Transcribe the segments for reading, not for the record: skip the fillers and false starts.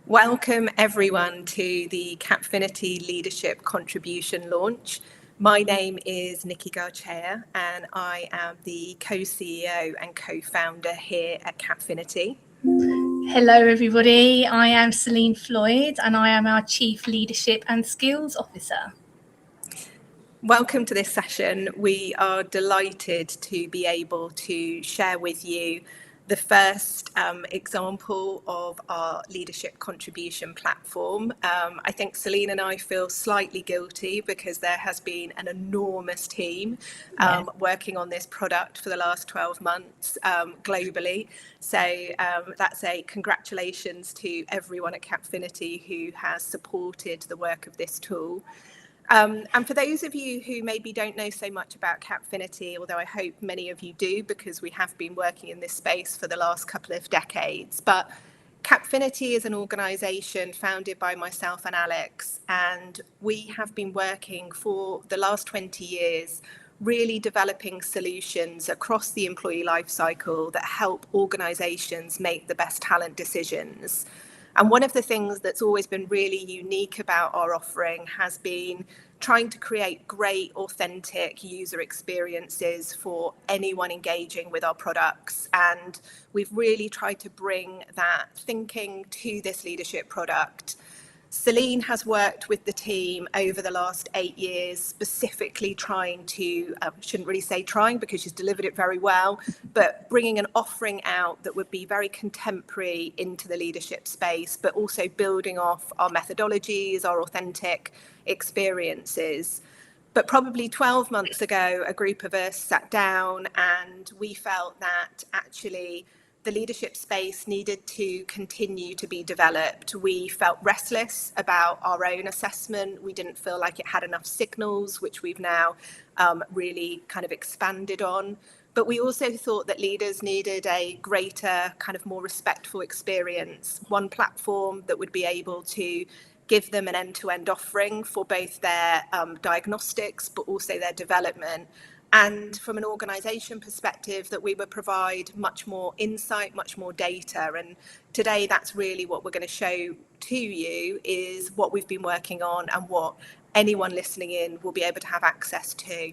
Welcome everyone to the Cappfinity Leadership Contribution launch. My name is Nikki Garchea and I am the co-CEO and co-founder here at Cappfinity. Hello everybody, I am Celine Floyd and I am our Chief Leadership and Skills Officer. Welcome to this session. We are delighted to be able to share with you the first example of our leadership contribution platform. I think Celine and I feel slightly guilty because there has been an enormous team working on this product for the last 12 months globally. So that's a congratulations to everyone at Cappfinity who has supported the work of this tool. And for those of you who maybe don't know so much about Cappfinity, although I hope many of you do because we have been working in this space for the last couple of decades, but Cappfinity is an organisation founded by myself and Alex, and we have been working for the last 20 years really developing solutions across the employee life cycle that help organisations make the best talent decisions. And one of the things that's always been really unique about our offering has been trying to create great, authentic user experiences for anyone engaging with our products. And we've really tried to bring that thinking to this leadership product. Celine has worked with the team over the last 8 years, specifically trying to, shouldn't really say trying because she's delivered it very well, but bringing an offering out that would be very contemporary into the leadership space, but also building off our methodologies, our authentic experiences. But probably 12 months ago, a group of us sat down and we felt that actually the leadership space needed to continue to be developed. We felt restless about our own assessment. We didn't feel like it had enough signals, which we've now really kind of expanded on. But we also thought that leaders needed a greater, kind of more respectful experience, one platform that would be able to give them an end-to-end offering for both their diagnostics, but also their development. And from an organisation perspective, that we would provide much more insight, much more data. And today, that's really what we're going to show to you is what we've been working on and what anyone listening in will be able to have access to.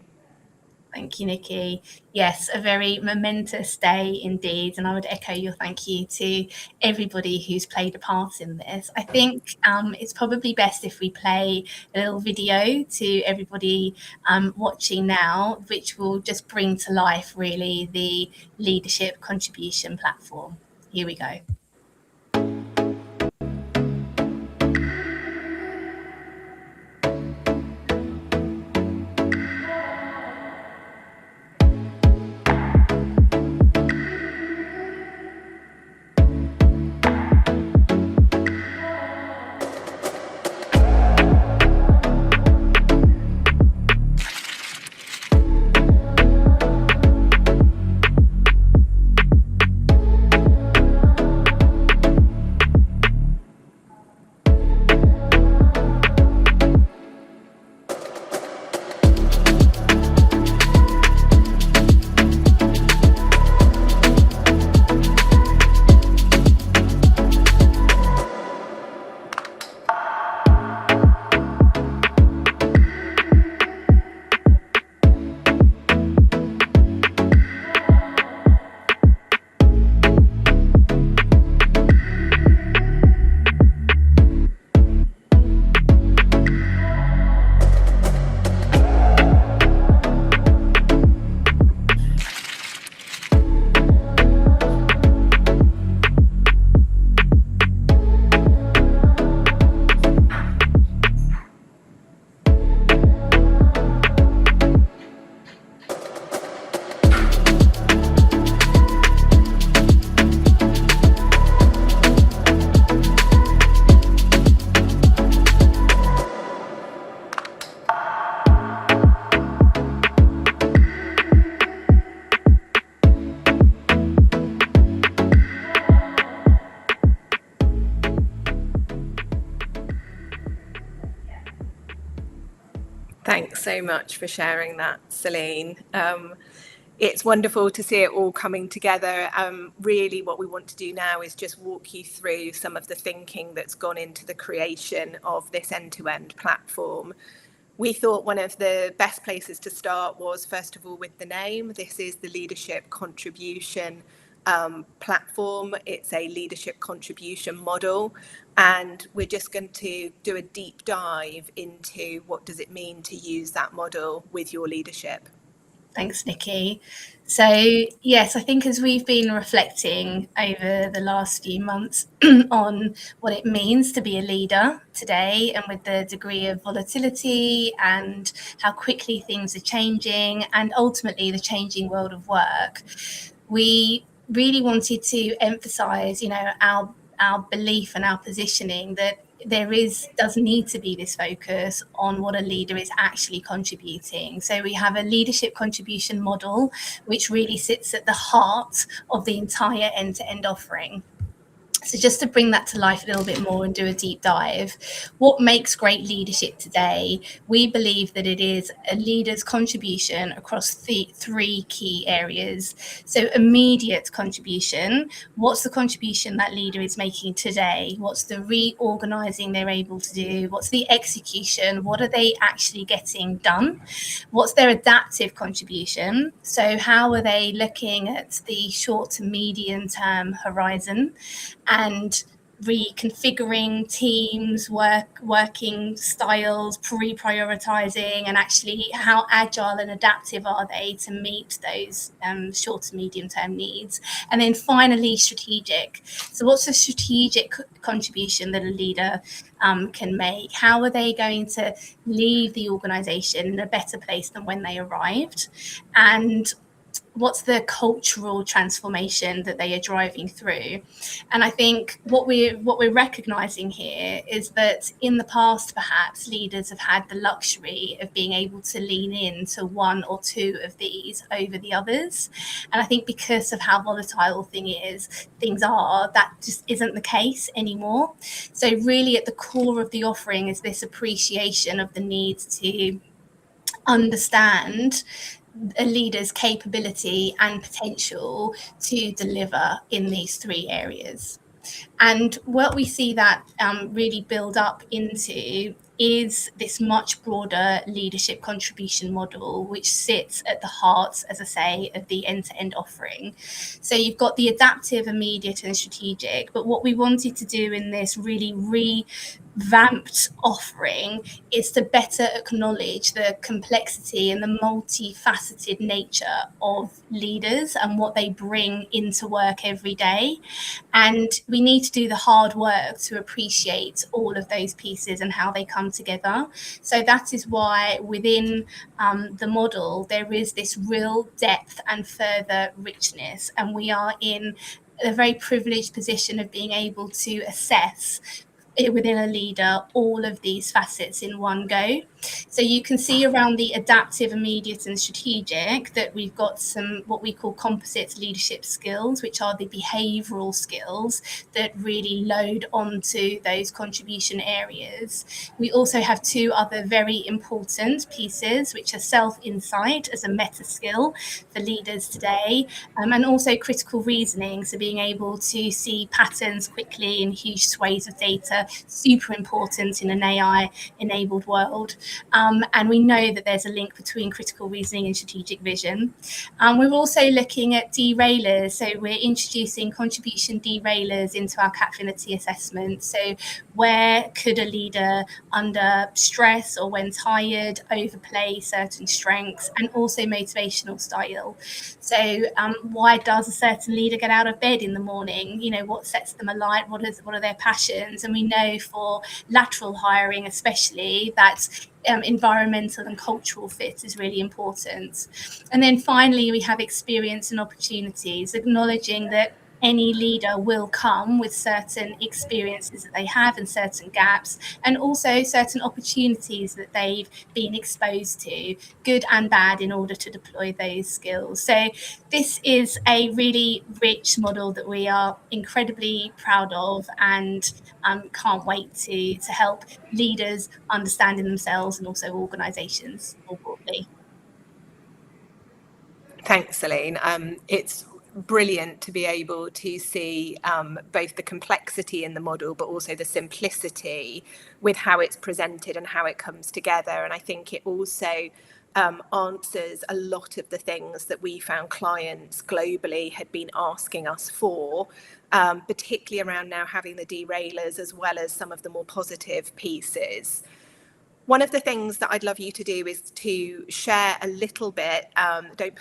Thank you, Nikki. Yes, a very momentous day indeed. And I would echo your thank you to everybody who's played a part in this. I think it's probably best if we play a little video to everybody watching now, which will just bring to life really the leadership contribution platform. Here we go. Thanks so much for sharing that, Celine. It's wonderful to see it all coming together. Really what we want to do now is just walk you through some of the thinking that's gone into the creation of this end-to-end platform. We thought one of the best places to start was, first of all, with the name. This is the Leadership Contribution platform. It's a leadership contribution model, and we're just going to do a deep dive into what does it mean to use that model with your leadership. Thanks, Nikki. So, yes, I think as we've been reflecting over the last few months on what it means to be a leader today, and with the degree of volatility and how quickly things are changing, and ultimately the changing world of work, we really wanted to emphasize, our belief and our positioning that does need to be this focus on what a leader is actually contributing. So we have a leadership contribution model, which really sits at the heart of the entire end-to-end offering. So just to bring that to life a little bit more and do a deep dive, what makes great leadership today? We believe that it is a leader's contribution across the three key areas. So immediate contribution, what's the contribution that leader is making today? What's the reorganizing they're able to do? What's the execution? What are they actually getting done? What's their adaptive contribution? So how are they looking at the short to medium term horizon and reconfiguring teams, working styles, reprioritizing, and actually how agile and adaptive are they to meet those short to medium term needs. And then finally, strategic. So what's the strategic contribution that a leader can make? How are they going to leave the organization in a better place than when they arrived? And what's the cultural transformation that they are driving through? And I think what we're recognizing here is that in the past, perhaps leaders have had the luxury of being able to lean into one or two of these over the others. And I think because of how volatile things are, that just isn't the case anymore. So really at the core of the offering is this appreciation of the need to understand a leader's capability and potential to deliver in these three areas. And what we see that really build up into is this much broader leadership contribution model, which sits at the heart, as I say, of the end-to-end offering. So you've got the adaptive, immediate, and strategic. But what we wanted to do in this really revamped offering is to better acknowledge the complexity and the multifaceted nature of leaders and what they bring into work every day. And we need to do the hard work to appreciate all of those pieces and how they come together. So that is why within the model, there is this real depth and further richness. And we are in a very privileged position of being able to assess within a leader all of these facets in one go. So you can see around the adaptive, immediate, and strategic that we've got some what we call composite leadership skills, which are the behavioural skills that really load onto those contribution areas. We also have two other very important pieces, which are self-insight as a meta skill for leaders today, and also critical reasoning, so being able to see patterns quickly in huge swathes of data, super important in an AI-enabled world. And we know that there's a link between critical reasoning and strategic vision. We're also looking at derailers. So we're introducing contribution derailers into our Cappfinity assessment. So where could a leader under stress or when tired overplay certain strengths, and also motivational style. So why does a certain leader get out of bed in the morning? What sets them alight? What are their passions? And we know for lateral hiring especially that environmental and cultural fit is really important. And then finally, we have experience and opportunities, acknowledging that any leader will come with certain experiences that they have and certain gaps, and also certain opportunities that they've been exposed to, good and bad, in order to deploy those skills. So this is a really rich model that we are incredibly proud of, and can't wait to help leaders understanding themselves and also organisations more broadly. Thanks, Celine. It's brilliant to be able to see both the complexity in the model, but also the simplicity with how it's presented and how it comes together. And I think it also answers a lot of the things that we found clients globally had been asking us for, particularly around now having the derailers as well as some of the more positive pieces. One of the things that I'd love you to do is to share a little bit. Don't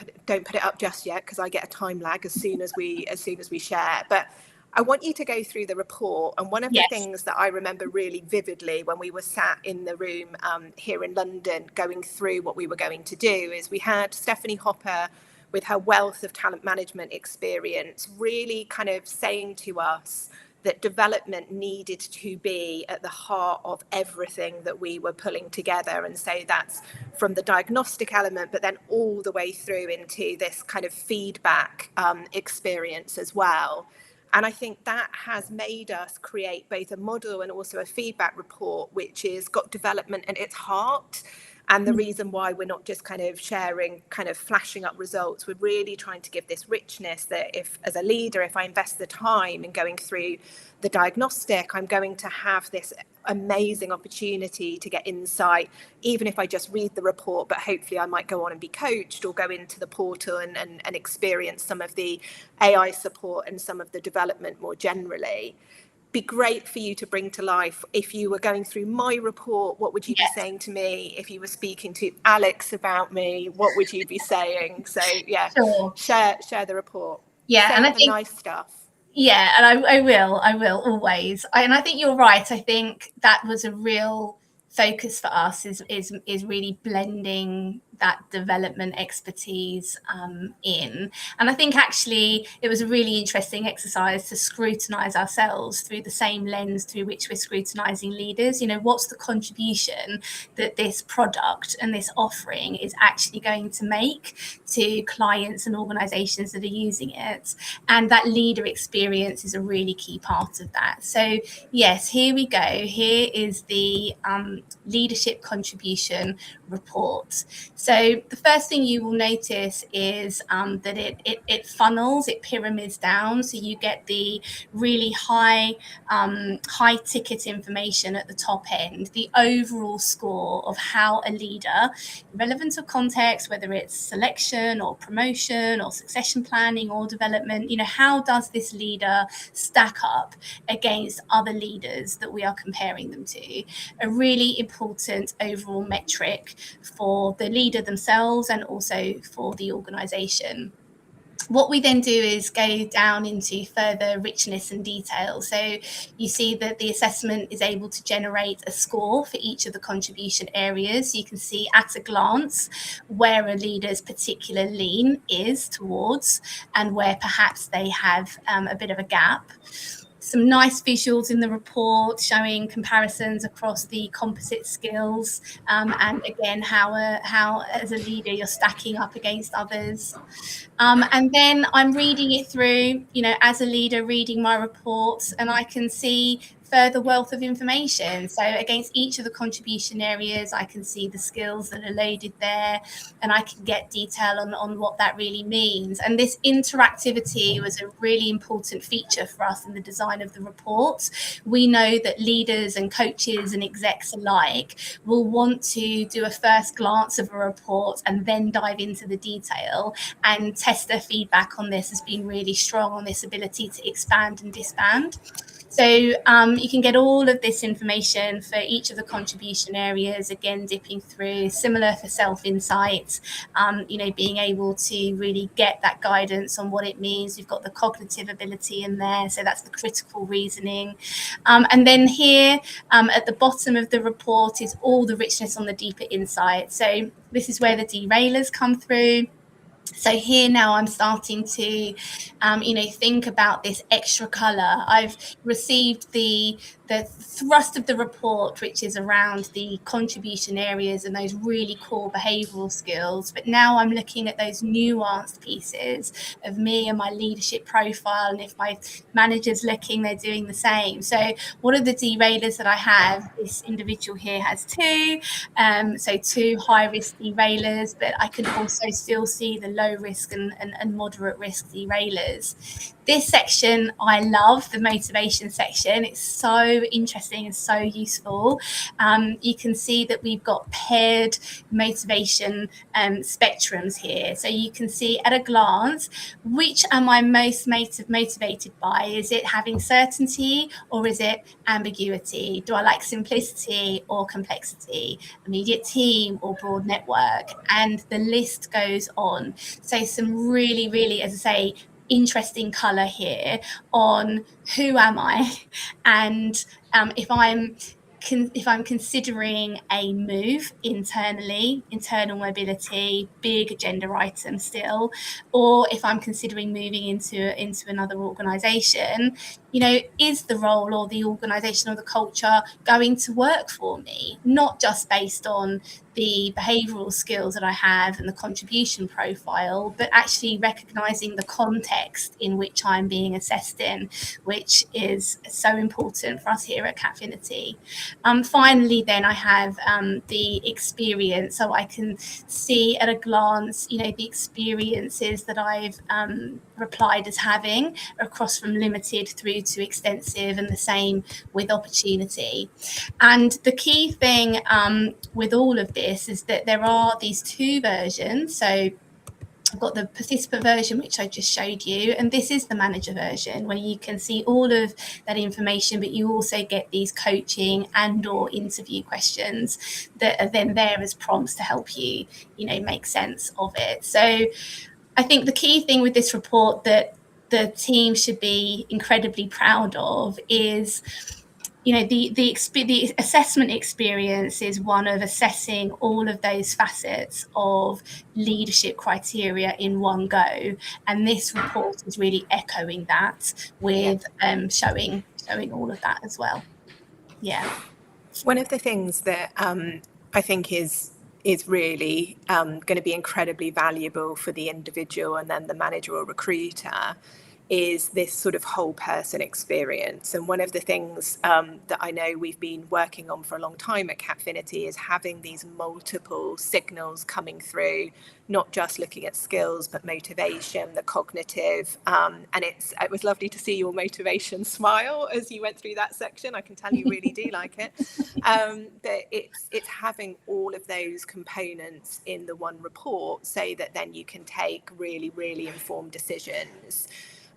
put it up just yet because I get a time lag as soon as we share. But I want you to go through the report. And one of the Yes. things that I remember really vividly when we were sat in the room here in London going through what we were going to do is we had Stephanie Hopper with her wealth of talent management experience really kind of saying to us that development needed to be at the heart of everything that we were pulling together. And so that's from the diagnostic element, but then all the way through into this kind of feedback experience as well. And I think that has made us create both a model and also a feedback report, which is got development at its heart. And the reason why we're not just kind of sharing, kind of flashing up results, we're really trying to give this richness that if, as a leader, if I invest the time in going through the diagnostic, I'm going to have this amazing opportunity to get insight, even if I just read the report, but hopefully I might go on and be coached or go into the portal and experience some of the AI support and some of the development more generally. Be great for you to bring to life. If you were going through my report, what would you be Yes. saying to me? If you were speaking to Alex about me, what would you be saying? So yeah, Sure. share the report. Yeah, Say and all I the think nice stuff. yeah, and I will always. And I think you're right. I think that was a real focus for us is really blending that development expertise in. And I think actually it was a really interesting exercise to scrutinize ourselves through the same lens through which we're scrutinizing leaders. You know, what's the contribution that this product and this offering is actually going to make to clients and organizations that are using it? And that leader experience is a really key part of that. So yes, here we go. Here is the leadership contribution report. So the first thing you will notice is that it funnels, it pyramids down. So you get the really high ticket information at the top end, the overall score of how a leader, relevant to context, whether it's selection or promotion or succession planning or development, you know, how does this leader stack up against other leaders that we are comparing them to? A really important overall metric for the leader themselves and also for the organization. What we then do is go down into further richness and detail. So you see that the assessment is able to generate a score for each of the contribution areas. You can see at a glance where a leader's particular lean is towards and where perhaps they have a bit of a gap. Some nice visuals in the report showing comparisons across the composite skills, and again how as a leader you're stacking up against others. And then I'm reading it through, you know, as a leader, reading my reports, and I can see further wealth of information. So against each of the contribution areas, I can see the skills that are loaded there, and I can get detail on what that really means. And this interactivity was a really important feature for us in the design of the report. We know that leaders and coaches and execs alike will want to do a first glance of a report and then dive into the detail, and tester feedback on this has been really strong on this ability to expand and disband. So you can get all of this information for each of the contribution areas, again, dipping through, similar for self-insights, you know, being able to really get that guidance on what it means. We've got the cognitive ability in there, so that's the critical reasoning. And then here at the bottom of the report is all the richness on the deeper insight. So this is where the derailers come through. So here now I'm starting to, you know, think about this extra color. I've received the the thrust of the report, which is around the contribution areas and those really core behavioural skills. But now I'm looking at those nuanced pieces of me and my leadership profile. And if my manager's looking, they're doing the same. So what are the derailers that I have? This individual here has two. So two high-risk derailers, but I can also still see the low risk and moderate risk derailers. This section, I love the motivation section. It's so interesting and so useful. You can see that we've got paired motivation spectrums here. So you can see at a glance, which am I most motivated by? Is it having certainty or is it ambiguity? Do I like simplicity or complexity? Immediate team or broad network? And the list goes on. So some really, really, as I say, interesting color here on who am I, and if I'm considering a move internally, internal mobility, big agenda item still, or if I'm considering moving into another organisation, is the role or the organisation or the culture going to work for me? Not just based on the behavioural skills that I have and the contribution profile, but actually recognising the context in which I'm being assessed in, which is so important for us here at Cappfinity. Finally, then I have the experience, so I can see at a glance, the experiences that I've replied as having across from limited through to extensive, and the same with opportunity. And the key thing with all of this is that there are these two versions. So I've got the participant version, which I just showed you, and this is the manager version, where you can see all of that information, but you also get these coaching and or interview questions that are then there as prompts to help you, make sense of it. So I think the key thing with this report that the team should be incredibly proud of is, the assessment experience is one of assessing all of those facets of leadership criteria in one go, and this report is really echoing that with showing all of that as well. One of the things that I think is really going to be incredibly valuable for the individual and then the manager or recruiter is this sort of whole person experience. And one of the things that I know we've been working on for a long time at Cappfinity is having these multiple signals coming through, not just looking at skills, but motivation, the cognitive. And it was lovely to see your motivation smile as you went through that section. I can tell you really do like it. But it's having all of those components in the one report so that then you can take really, really informed decisions.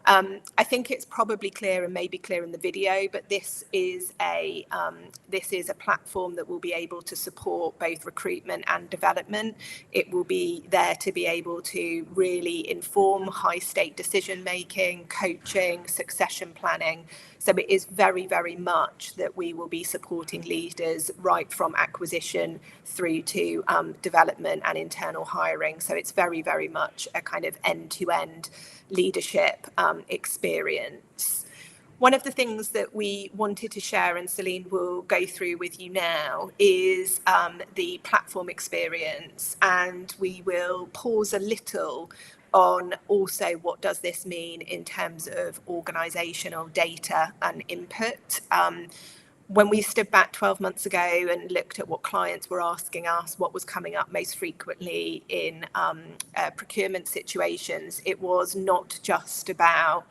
I think it's probably clear and maybe clear in the video, but this is a platform that will be able to support both recruitment and development. It will be there to be able to really inform high stake decision making, coaching, succession planning. So it is very, very much that we will be supporting leaders right from acquisition through to development and internal hiring. So it's very, very much a kind of end-to-end leadership experience. One of the things that we wanted to share, and Celine will go through with you now, is the platform experience. And we will pause a little on also what does this mean in terms of organisational data and input. When we stood back 12 months ago and looked at what clients were asking us, what was coming up most frequently in procurement situations, it was not just about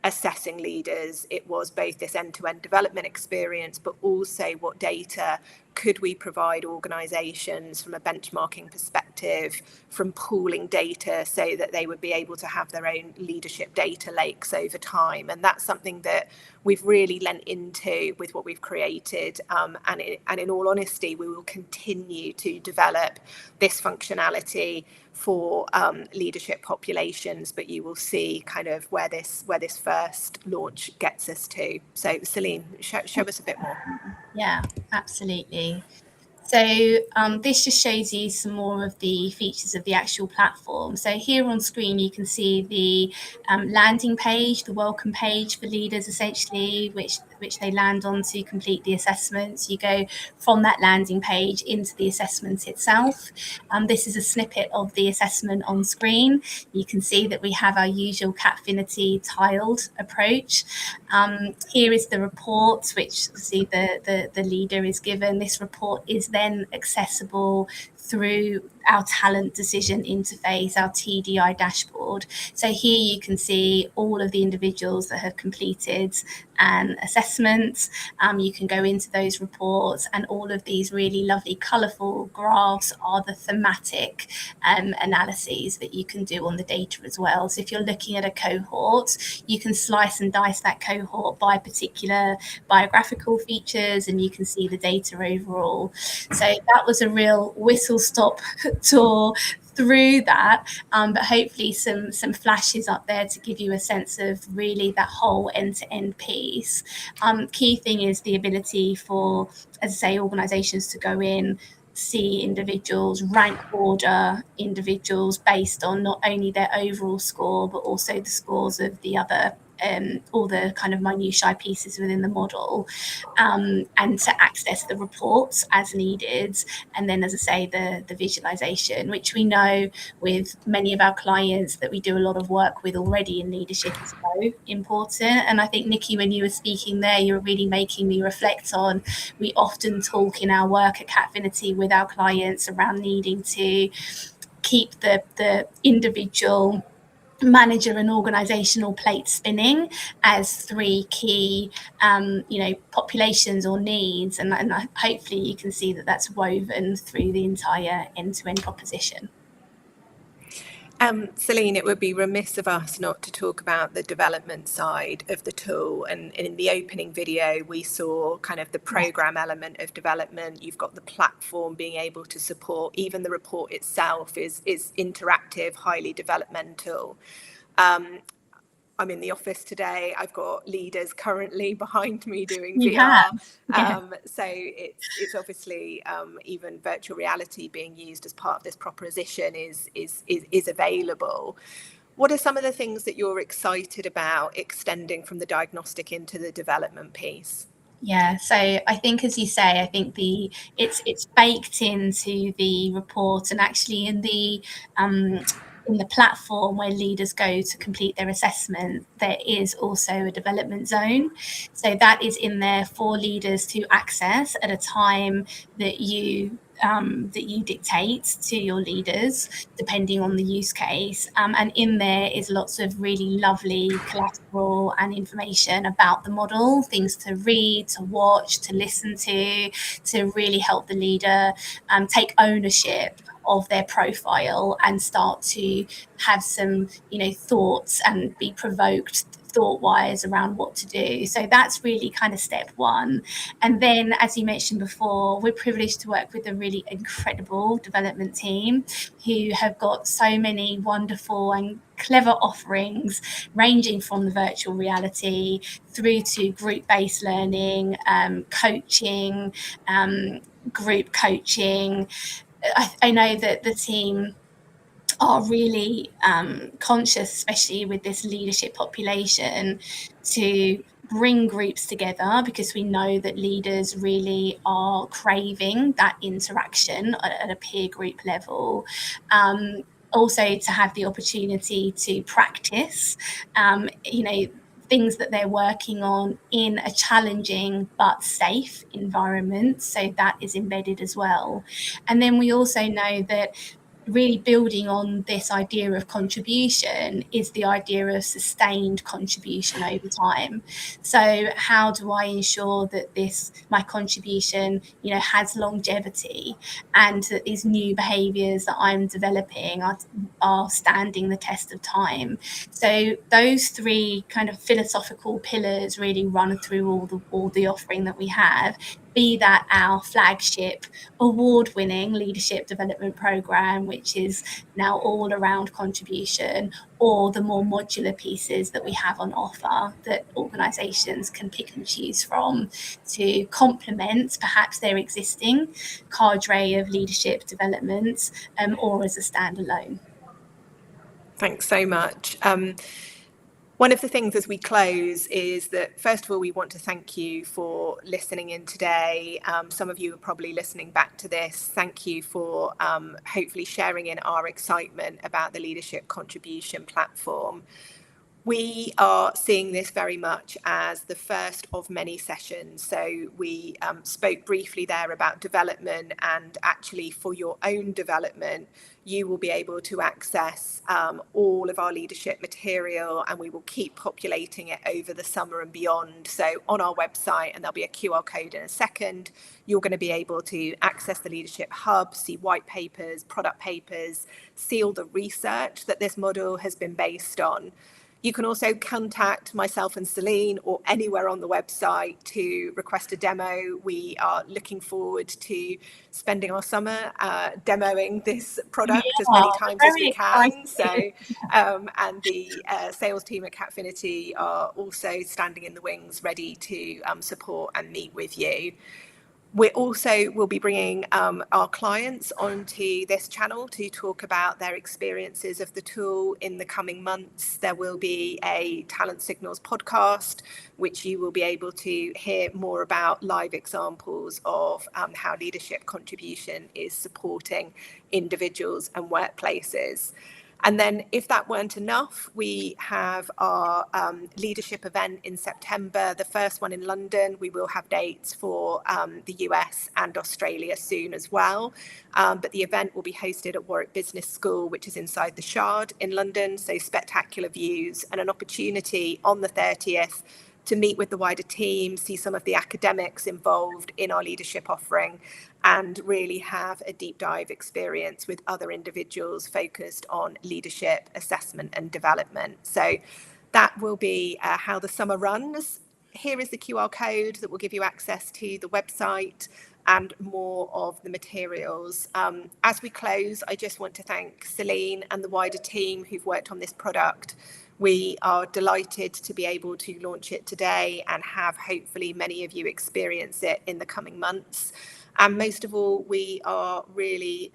assessing leaders. It was both this end-to-end development experience, but also what data could we provide organisations from a benchmarking perspective, from pooling data so that they would be able to have their own leadership data lakes over time. And that's something that we've really lent into with what we've created. And in all honesty, we will continue to develop this functionality for leadership populations, but you will see kind of where this first launch gets us to. So Celine, show us a bit more. Yeah, absolutely. So this just shows you some more of the features of the actual platform. So here on screen, you can see the landing page, the welcome page for leaders, essentially, which which they land on to complete the assessments. You go from that landing page into the assessment itself. This is a snippet of the assessment on screen. You can see that we have our usual Cappfinity tiled approach. Here is the report, which see the leader is given. This report is then accessible through our talent decision interface, our TDI dashboard. So here you can see all of the individuals that have completed an assessment. You can go into those reports, and all of these really lovely colourful graphs are the thematic analyses that you can do on the data as well. So if you're looking at a cohort, you can slice and dice that cohort by particular biographical features, and you can see the data overall. So that was a real whistle-stop tour through that, but hopefully some flashes up there to give you a sense of really that whole end-to-end piece. Key thing is the ability for, as I say, organisations to go in, see individuals, rank order individuals based on not only their overall score, but also the scores of the other all the kind of minutiae pieces within the model, and to access the reports as needed. And then, as I say, the visualization, which we know with many of our clients that we do a lot of work with already in leadership, is so important. And I think, Nikki, when you were speaking there, you were really making me reflect on, we often talk in our work at Cappfinity with our clients around needing to keep the individual manager and organisational plate spinning as three key populations or needs, and hopefully you can see that that's woven through the entire end-to-end proposition. Celine, it would be remiss of us not to talk about the development side of the tool. And in the opening video, we saw kind of the program element of development. You've got the platform being able to support, even the report itself is interactive, highly developmental. I'm in the office today. I've got leaders currently behind me doing VR. So it's obviously even virtual reality being used as part of this proposition is available. What are some of the things that you're excited about extending from the diagnostic into the development piece? Yeah, so I think, as you say, I think it's baked into the report, and actually in the platform where leaders go to complete their assessment, there is also a development zone. So that is in there for leaders to access at a time that you dictate to your leaders, depending on the use case. And in there is lots of really lovely collateral and information about the model, things to read, to watch, to listen to really help the leader take ownership of their profile and start to have some, thoughts and be provoked thought-wise around what to do. So that's really kind of step one. And then, as you mentioned before, we're privileged to work with a really incredible development team who have got so many wonderful and clever offerings, ranging from the virtual reality through to group-based learning, coaching, group coaching. I know that the team are really conscious, especially with this leadership population, to bring groups together, because we know that leaders really are craving that interaction at a peer group level. Also to have the opportunity to practice, things that they're working on in a challenging but safe environment. So that is embedded as well. And then we also know that really building on this idea of contribution is the idea of sustained contribution over time. So how do I ensure that my contribution, has longevity, and that these new behaviours that I'm developing are standing the test of time? So those three kind of philosophical pillars really run through all the offering that we have, be that our flagship award-winning leadership development program, which is now all around contribution, or the more modular pieces that we have on offer that organisations can pick and choose from to complement perhaps their existing cadre of leadership development, or as a standalone. Thanks so much. One of the things as we close is that, first of all, we want to thank you for listening in today. Some of you are probably listening back to this. Thank you for hopefully sharing in our excitement about the Leadership Contribution Platform. We are seeing this very much as the first of many sessions. So we spoke briefly there about development, and actually for your own development, you will be able to access all of our leadership material, and we will keep populating it over the summer and beyond. So on our website, and there'll be a QR code in a second, you're going to be able to access the Leadership Hub, see white papers, product papers, see all the research that this model has been based on. You can also contact myself and Celine or anywhere on the website to request a demo. We are looking forward to spending our summer demoing this product as many times as we can. So, and the sales team at Cappfinity are also standing in the wings, ready to support and meet with you. We also will be bringing our clients onto this channel to talk about their experiences of the tool in the coming months. There will be a Talent Signals podcast, which you will be able to hear more about live examples of how leadership contribution is supporting individuals and workplaces. And then if that weren't enough, we have our leadership event in September, the first one in London. We will have dates for the US and Australia soon as well. But the event will be hosted at Warwick Business School, which is inside the Shard in London. So spectacular views and an opportunity on the 30th to meet with the wider team, see some of the academics involved in our leadership offering, and really have a deep dive experience with other individuals focused on leadership, assessment and development. So that will be how the summer runs. Here is the QR code that will give you access to the website and more of the materials. As we close, I just want to thank Celine and the wider team who've worked on this product. We are delighted to be able to launch it today and have hopefully many of you experience it in the coming months. And most of all, we are really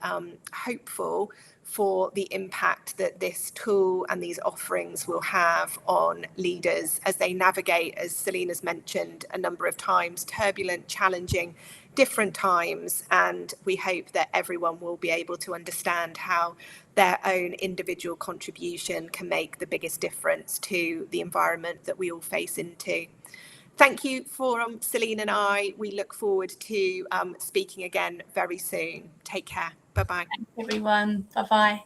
hopeful for the impact that this tool and these offerings will have on leaders as they navigate, as Celine has mentioned a number of times, turbulent, challenging, different times. And we hope that everyone will be able to understand how their own individual contribution can make the biggest difference to the environment that we all face into. Thank you for Celine and I. We look forward to speaking again very soon. Take care. Bye-bye. Thanks, everyone. Bye-bye.